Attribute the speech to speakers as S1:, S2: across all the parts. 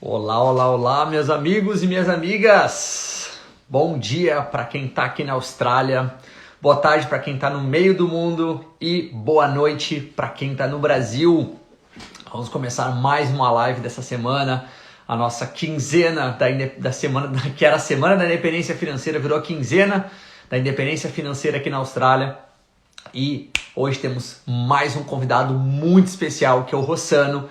S1: Olá, olá, olá, meus amigos e minhas amigas. Bom dia para quem está aqui na Austrália, boa tarde para quem está no meio do mundo e boa noite para quem está no Brasil. Vamos começar mais uma live dessa semana, a nossa quinzena da semana, que era a semana da independência financeira, virou a quinzena da independência financeira aqui na Austrália. E hoje temos mais um convidado muito especial, que é o Rossano,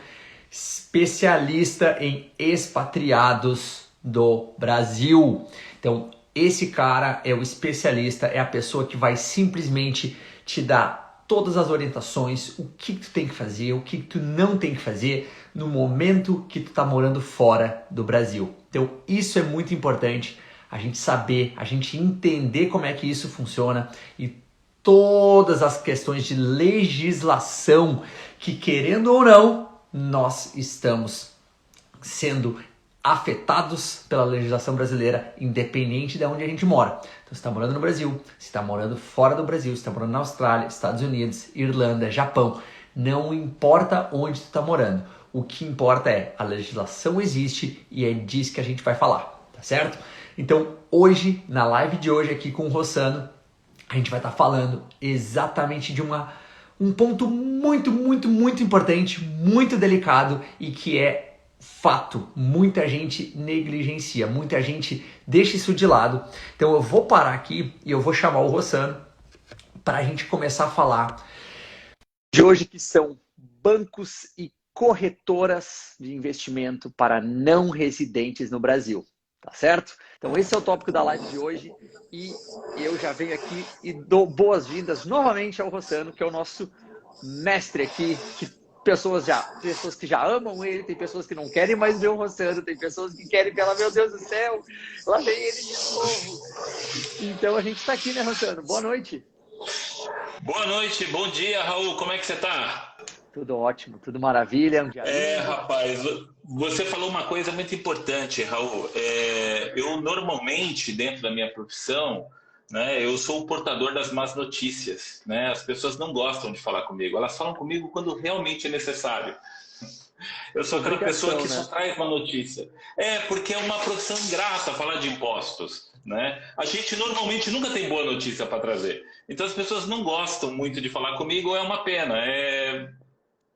S1: especialista em expatriados do Brasil. Então, esse cara é o especialista, é a pessoa que vai simplesmente te dar todas as orientações, o que tu tem que fazer, o que tu não tem que fazer no momento que tu tá morando fora do Brasil. Então, isso é muito importante, a gente saber, a gente entender como é que isso funciona e todas as questões de legislação que, querendo ou não, nós estamos sendo afetados pela legislação brasileira, independente de onde a gente mora. Então, você está morando no Brasil, você está morando fora do Brasil, você está morando na Austrália, Estados Unidos, Irlanda, Japão, não importa onde você está morando. O que importa é a legislação existe e é disso que a gente vai falar, tá certo? Então, hoje, na live de hoje aqui com o Rossano, a gente vai estar falando exatamente de um ponto muito importante, muito delicado e que é fato. Muita gente negligencia, muita gente deixa isso de lado. Então eu vou parar aqui e eu vou chamar o Rossano para a gente começar a falar de hoje, que são bancos e corretoras de investimento para não residentes no Brasil. Tá certo? Então esse é o tópico da live de hoje e eu já venho aqui e dou boas-vindas novamente ao Rossano, que é o nosso mestre aqui, que pessoas que já amam ele, tem pessoas que não querem mais ver o Rossano, tem pessoas que querem, meu Deus do céu, lá vem ele de novo. Então a gente está aqui, né, Rossano? Boa noite.
S2: Boa noite, bom dia, Raul. Como é que você tá?
S1: Tudo ótimo, tudo maravilha. Um dia lindo.
S2: Rapaz, você falou uma coisa muito importante, Raul. Eu normalmente, dentro da minha profissão, né, eu sou o portador das más notícias, né? As pessoas não gostam de falar comigo, elas falam comigo quando realmente é necessário. Eu sou aquela pessoa que só traz uma notícia. Porque é uma profissão ingrata falar de impostos, né? A gente normalmente nunca tem boa notícia para trazer. Então as pessoas não gostam muito de falar comigo, é uma pena.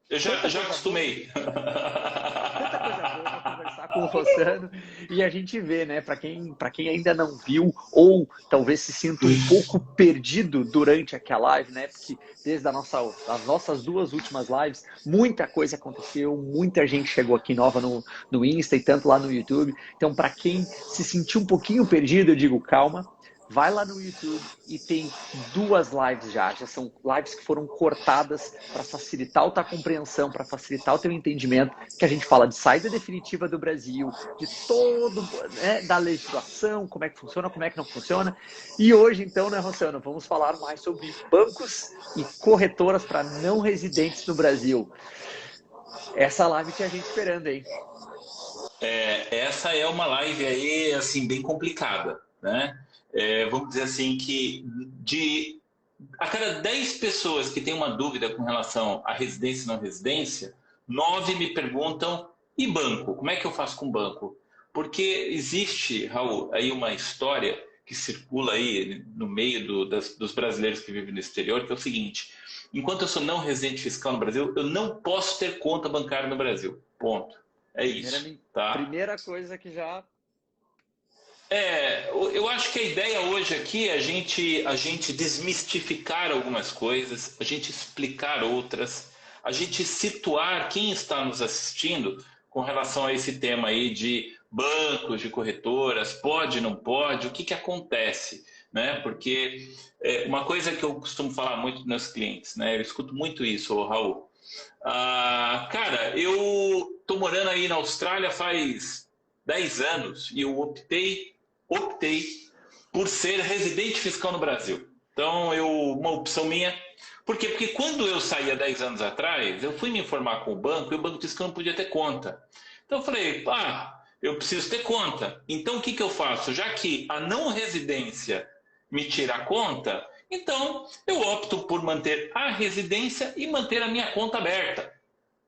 S2: Eu já acostumei.
S1: Tanta coisa boa para conversar com o Rossano e a gente vê, né, para quem ainda não viu ou talvez se sinta um pouco perdido durante aquela live, né, porque desde as nossas duas últimas lives, muita coisa aconteceu, muita gente chegou aqui nova no Insta e tanto lá no YouTube. Então, para quem se sentiu um pouquinho perdido, eu digo, calma. Vai lá no YouTube e tem duas lives já são lives que foram cortadas para facilitar a tua compreensão, para facilitar o teu entendimento, que a gente fala de saída definitiva do Brasil, de todo, né, da legislação, como é que funciona, como é que não funciona. E hoje, então, né, Rossano, vamos falar mais sobre bancos e corretoras para não residentes no Brasil. Essa live tinha gente esperando, hein?
S2: Essa é uma live aí, assim, bem complicada, né? Vamos dizer assim que a cada 10 pessoas que têm uma dúvida com relação à residência e não residência, 9 me perguntam, e banco? Como é que eu faço com banco? Porque existe, Raul, aí uma história que circula aí no meio dos brasileiros que vivem no exterior, que é o seguinte: enquanto eu sou não residente fiscal no Brasil, eu não posso ter conta bancária no Brasil. Ponto. É isso. Tá?
S1: Primeira coisa que já...
S2: Eu acho que a ideia hoje aqui é a gente desmistificar algumas coisas, a gente explicar outras, a gente situar quem está nos assistindo com relação a esse tema aí de bancos, de corretoras, pode, não pode, o que que acontece, né? Porque uma coisa que eu costumo falar muito dos meus clientes, né? Eu escuto muito isso, Raul. Cara, eu tô morando aí na Austrália faz 10 anos e eu optei por ser residente fiscal no Brasil. Então, uma opção minha. Por quê? Porque quando eu saí há 10 anos atrás, eu fui me informar com o banco e o banco disse que eu não podia ter conta. Então, eu falei, eu preciso ter conta. Então, o que que eu faço? Já que a não residência me tira a conta, então eu opto por manter a residência e manter a minha conta aberta,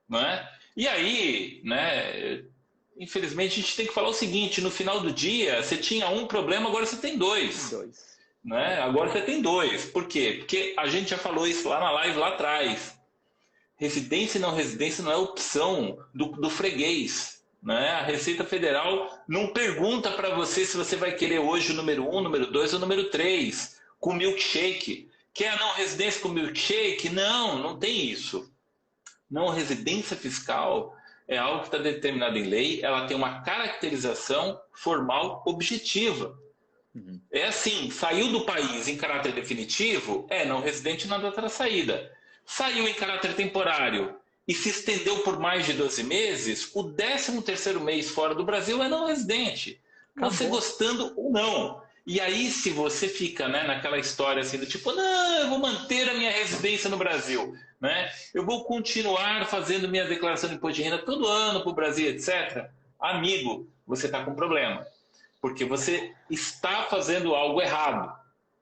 S2: não é? E aí, né, infelizmente, a gente tem que falar o seguinte: no final do dia, você tinha um problema, agora você tem dois.
S3: Dois.
S2: Né? Agora você tem dois. Por quê? Porque a gente já falou isso lá na live lá atrás. Residência e não residência não é opção do freguês. Né? A Receita Federal não pergunta para você se você vai querer hoje o número 1, número 2 ou número 3, com milkshake. Quer a não residência com milkshake? Não, não tem isso. Não residência fiscal é algo que está determinado em lei, ela tem uma caracterização formal objetiva. É assim, saiu do país em caráter definitivo, é não residente na data da saída. Saiu em caráter temporário e se estendeu por mais de 12 meses, o 13º mês fora do Brasil é não residente. Você gostando ou não. E aí, se você fica, né, naquela história assim do tipo, não, eu vou manter a minha residência no Brasil, né? Eu vou continuar fazendo minha declaração de imposto de renda todo ano para o Brasil, etc. Amigo, você está com problema. Porque você está fazendo algo errado.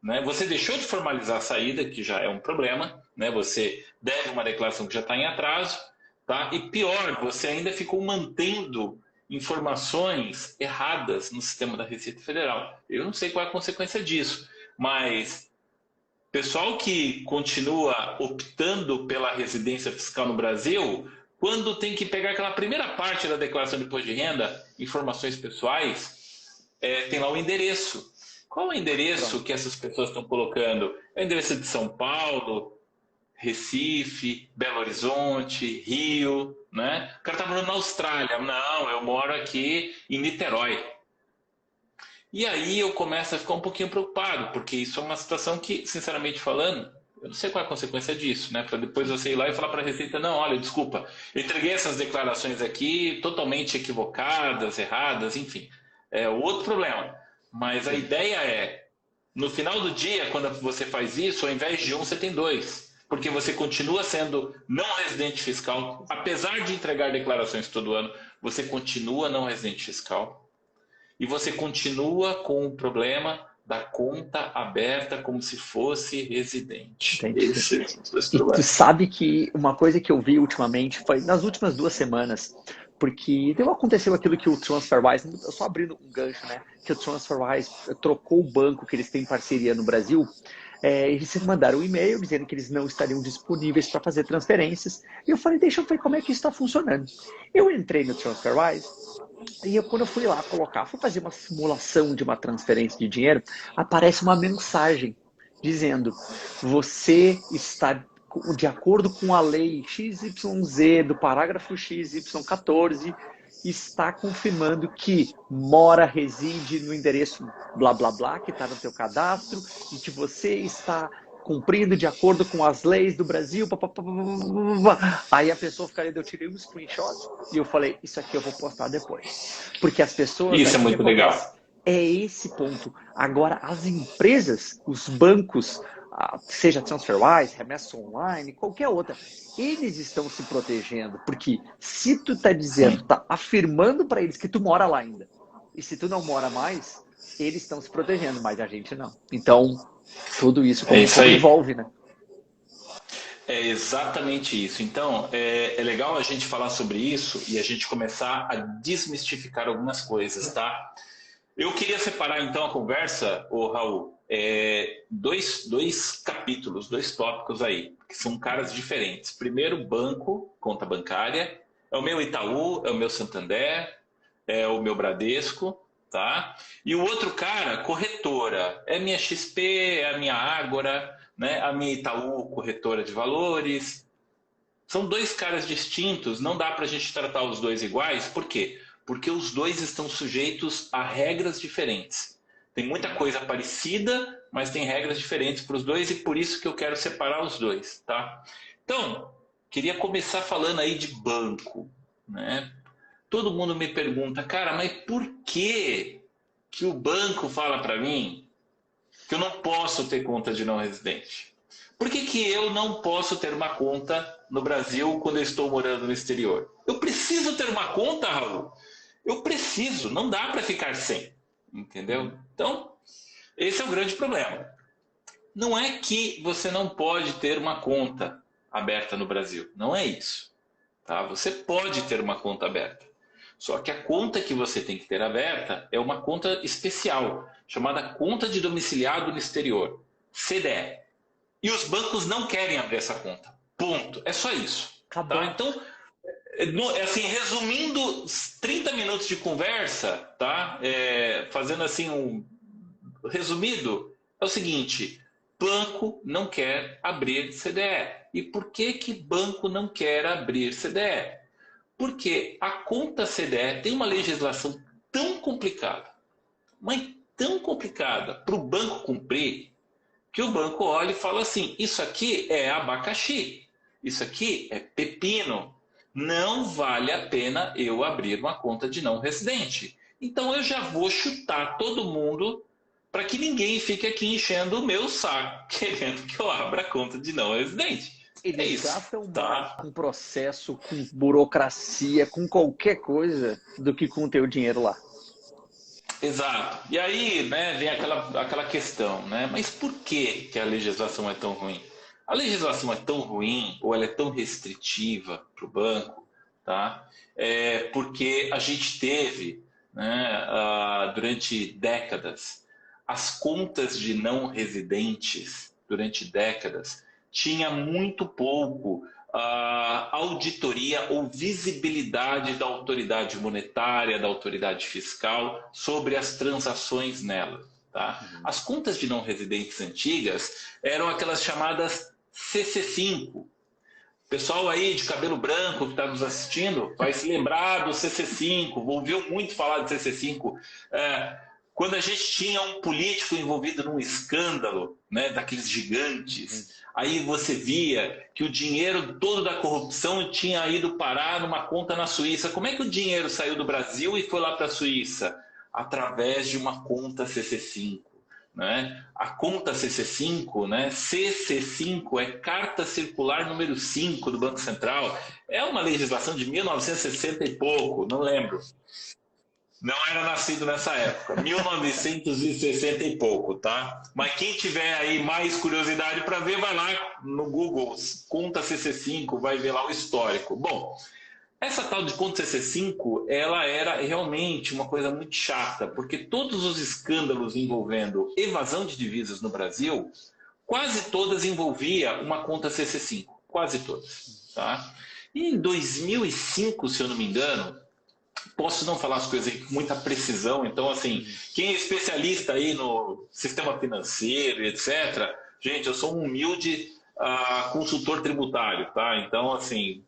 S2: Né? Você deixou de formalizar a saída, que já é um problema. Né? Você deve uma declaração que já está em atraso. Tá? E pior, você ainda ficou mantendo informações erradas no sistema da Receita Federal. Eu não sei qual é a consequência disso, mas pessoal que continua optando pela residência fiscal no Brasil, quando tem que pegar aquela primeira parte da declaração de imposto de renda, informações pessoais, tem lá o endereço. Qual é o endereço que essas pessoas estão colocando? É o endereço de São Paulo, Recife, Belo Horizonte, Rio, né? O cara está morando na Austrália. Não, eu moro aqui em Niterói. E aí eu começo a ficar um pouquinho preocupado, porque isso é uma situação que, sinceramente falando, eu não sei qual é a consequência disso, né? Para depois você ir lá e falar para a Receita, não, olha, desculpa, eu entreguei essas declarações aqui totalmente equivocadas, erradas, enfim. É outro problema. Mas a ideia é, no final do dia, quando você faz isso, ao invés de um, você tem dois. Porque você continua sendo não residente fiscal, apesar de entregar declarações todo ano, você continua não residente fiscal. E você continua com o problema da conta aberta como se fosse residente.
S3: Entendi. E tu sabe que uma coisa que eu vi ultimamente, foi nas últimas 2 semanas, porque aconteceu aquilo que o TransferWise, eu só abrindo um gancho, né? Que o TransferWise trocou o banco que eles têm parceria no Brasil. Eles mandaram um e-mail dizendo que eles não estariam disponíveis para fazer transferências. E eu falei, deixa eu ver como é que isso está funcionando. Eu entrei no TransferWise e quando eu fui lá fui fazer uma simulação de uma transferência de dinheiro, aparece uma mensagem dizendo, você está de acordo com a lei XYZ do parágrafo XY14, está confirmando que reside no endereço blá blá blá que está no teu cadastro e que você está cumprindo de acordo com as leis do Brasil. Aí a pessoa ficaria, eu tirei um screenshot e eu falei, isso aqui eu vou postar depois. Porque as pessoas...
S2: Isso é muito legal.
S3: É esse ponto. Agora, as empresas, os bancos, seja TransferWise, Remessa Online, qualquer outra, eles estão se protegendo. Porque se tu tá dizendo, tá afirmando para eles que tu mora lá ainda, e se tu não mora mais, eles estão se protegendo, mas a gente não. Então, tudo isso como envolve, né?
S2: É exatamente isso. Então, é legal a gente falar sobre isso e a gente começar a desmistificar algumas coisas, tá? Eu queria separar, então, a conversa, Raul, dois capítulos, dois tópicos aí, que são caras diferentes. Primeiro, banco, conta bancária. É o meu Itaú, é o meu Santander, é o meu Bradesco, tá? E o outro cara, corretora. É minha XP, é a minha Ágora, né? A minha Itaú, corretora de valores. São dois caras distintos, não dá para a gente tratar os dois iguais. Por quê? Porque os dois estão sujeitos a regras diferentes. Tem muita coisa parecida, mas tem regras diferentes para os dois e por isso que eu quero separar os dois, tá? Então, queria começar falando aí de banco, né? Todo mundo me pergunta, cara, mas por que o banco fala para mim que eu não posso ter conta de não residente? Por que eu não posso ter uma conta no Brasil quando eu estou morando no exterior? Eu preciso ter uma conta, Raul? Eu preciso, não dá para ficar sem, entendeu? Então, esse é o grande problema. Não é que você não pode ter uma conta aberta no Brasil, não é isso. Tá? Você pode ter uma conta aberta. Só que a conta que você tem que ter aberta é uma conta especial, chamada Conta de Domiciliado no Exterior, CDE. E os bancos não querem abrir essa conta. Ponto. É só isso. Tá? Então, assim, resumindo 30 minutos de conversa, tá? Fazendo assim um resumido, é o seguinte: banco não quer abrir CDE. E por que banco não quer abrir CDE? Porque a conta CDE tem uma legislação tão complicada, mas tão complicada para o banco cumprir, que o banco olha e fala assim: isso aqui é abacaxi, isso aqui é pepino, não vale a pena eu abrir uma conta de não residente. Então eu já vou chutar todo mundo para que ninguém fique aqui enchendo o meu saco querendo que eu abra a conta de não residente.
S3: Eles gastam mais com processo, com burocracia, com qualquer coisa, do que com o teu dinheiro lá.
S2: Exato. E aí, né, vem aquela questão, né? Mas por que a legislação é tão ruim? A legislação é tão ruim, ou ela é tão restritiva para o banco, tá? Porque a gente teve, né, durante décadas, as contas de não residentes, durante décadas, tinha muito pouco auditoria ou visibilidade da autoridade monetária, da autoridade fiscal sobre as transações nela. Tá? As contas de não residentes antigas eram aquelas chamadas CC5. O pessoal aí de cabelo branco que está nos assistindo vai se lembrar do CC5, ouviu muito falar do CC5. Quando a gente tinha um político envolvido num escândalo, né, daqueles gigantes, aí você via que o dinheiro todo da corrupção tinha ido parar numa conta na Suíça. Como é que o dinheiro saiu do Brasil e foi lá para a Suíça? Através de uma conta CC5. Né? A conta CC5, né? CC5 é Carta Circular número 5 do Banco Central. É uma legislação de 1960 e pouco, não lembro. Não era nascido nessa época, 1960 e pouco, tá? Mas quem tiver aí mais curiosidade para ver, vai lá no Google, conta CC5, vai ver lá o histórico. Bom, essa tal de conta CC5, ela era realmente uma coisa muito chata, porque todos os escândalos envolvendo evasão de divisas no Brasil, quase todas envolvia uma conta CC5, quase todas, tá? E em 2005, se eu não me engano, posso não falar as coisas com muita precisão, então, assim, quem é especialista aí no sistema financeiro, etc., gente, eu sou um humilde consultor tributário, tá? Então, assim,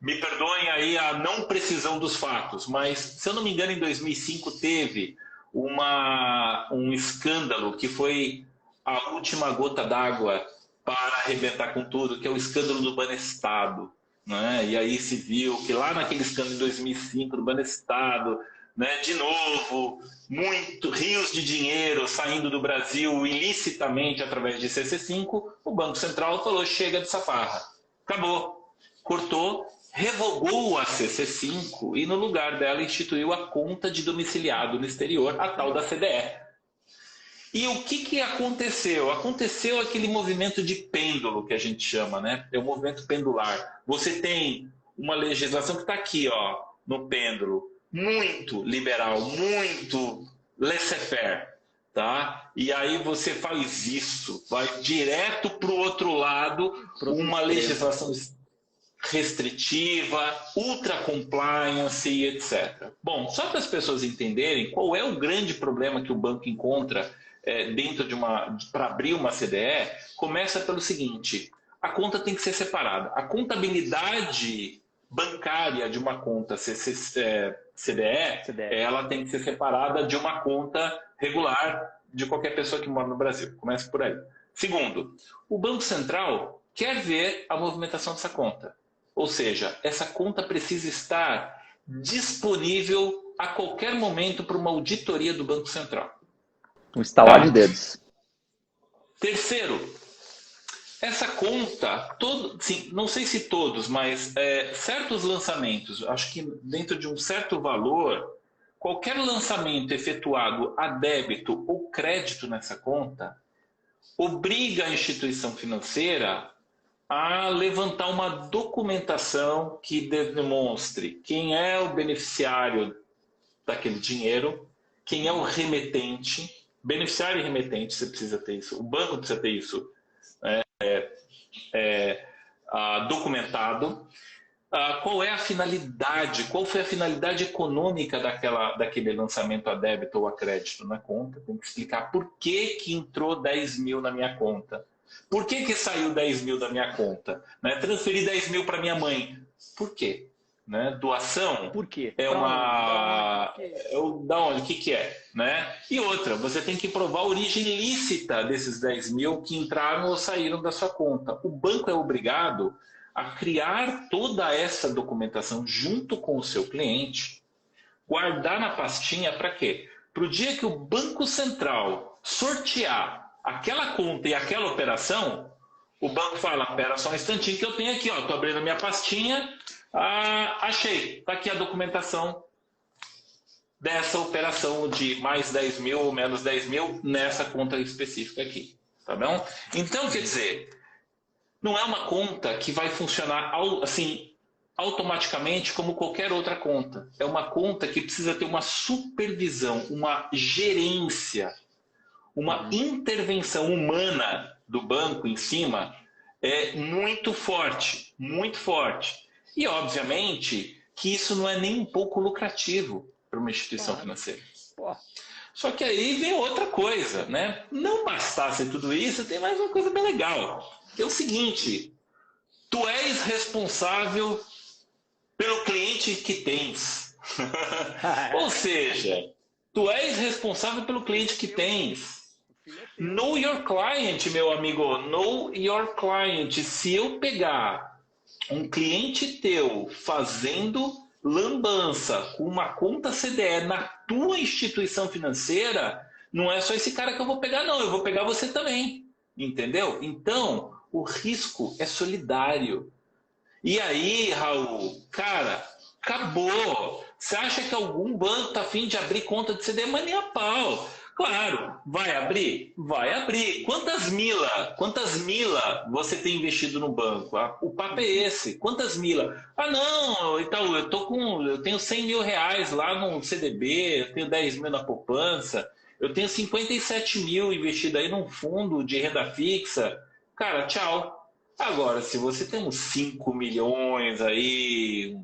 S2: me perdoem aí a não precisão dos fatos, mas, se eu não me engano, em 2005 teve um escândalo que foi a última gota d'água para arrebentar com tudo, que é o escândalo do Banestado. Né? E aí se viu que lá naquele escândalo de 2005 do Banestado, né, de novo, rios de dinheiro saindo do Brasil ilicitamente através de CC5, o Banco Central falou: chega dessa farra, acabou, cortou, revogou a CC5 e no lugar dela instituiu a conta de domiciliado no exterior, a tal da CDE. E o que aconteceu? Aconteceu aquele movimento de pêndulo que a gente chama, né? É o movimento pendular. Você tem uma legislação que está aqui, ó, no pêndulo, muito liberal, muito laissez-faire, tá? E aí você faz isso, vai direto para o outro lado, uma legislação restritiva, ultra compliance, etc. Bom, só para as pessoas entenderem qual é o grande problema que o banco encontra dentro para abrir uma CDE, começa pelo seguinte: a conta tem que ser separada. A contabilidade bancária de uma conta CDE, ela tem que ser separada de uma conta regular de qualquer pessoa que mora no Brasil. Começa por aí. Segundo, o Banco Central quer ver a movimentação dessa conta. Ou seja, essa conta precisa estar disponível a qualquer momento para uma auditoria do Banco Central.
S3: Um estalar de dedos.
S2: Terceiro, essa conta, não sei se todos, mas certos lançamentos, acho que dentro de um certo valor, qualquer lançamento efetuado a débito ou crédito nessa conta obriga a instituição financeira a levantar uma documentação que demonstre quem é o beneficiário daquele dinheiro, quem é o remetente, beneficiário e remetente, você precisa ter isso, o banco precisa ter isso documentado. Qual é a finalidade, qual foi a finalidade econômica daquele lançamento a débito ou a crédito na conta. Tem que explicar por que entrou 10 mil na minha conta. Por que saiu 10 mil da minha conta? Né? Transferi 10 mil para minha mãe. Por quê? Né? Doação?
S3: Por quê?
S2: É uma... Da onde? O que é? Né? E outra, você tem que provar a origem lícita desses 10 mil que entraram ou saíram da sua conta. O banco é obrigado a criar toda essa documentação junto com o seu cliente, guardar na pastinha para quê? Para o dia que o Banco Central sortear aquela conta e aquela operação, o banco fala, espera só um instantinho que eu tenho aqui, estou abrindo a minha pastinha, achei, está aqui a documentação dessa operação de mais 10 mil ou menos 10 mil nessa conta específica aqui, tá bom? Então, quer dizer, não é uma conta que vai funcionar assim, automaticamente como qualquer outra conta. É uma conta que precisa ter uma supervisão, uma gerência, uma intervenção humana do banco em cima muito forte, muito forte. E, obviamente, que isso não é nem um pouco lucrativo para uma instituição financeira. Só que aí vem outra coisa, né? Não bastasse tudo isso, tem mais uma coisa bem legal. Que é o seguinte, tu és responsável pelo cliente que tens. Ou seja, tu és responsável pelo cliente que tens. Know your client, meu amigo. Know your client. Se eu pegar um cliente teu fazendo lambança com uma conta CDE na tua instituição financeira, não é só esse cara que eu vou pegar, não. Eu vou pegar você também. Entendeu? Então, o risco é solidário. E aí, Raul, cara, acabou. Você acha que algum banco está a fim de abrir conta de CDE? Mas nem a pau. Claro, vai abrir? Vai abrir. Quantas mila você tem investido no banco? O papo é esse. Quantas mila? Não, Itaú, eu tenho 100 mil reais lá no CDB, eu tenho 10 mil na poupança, eu tenho 57 mil investido aí num fundo de renda fixa. Cara, tchau. Agora, se você tem uns 5 milhões aí,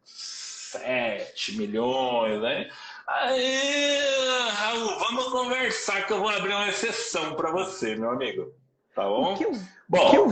S2: 7 milhões, né? Aí, Raul, vamos conversar que eu vou abrir uma exceção para você, meu amigo. Tá bom?
S3: O que eu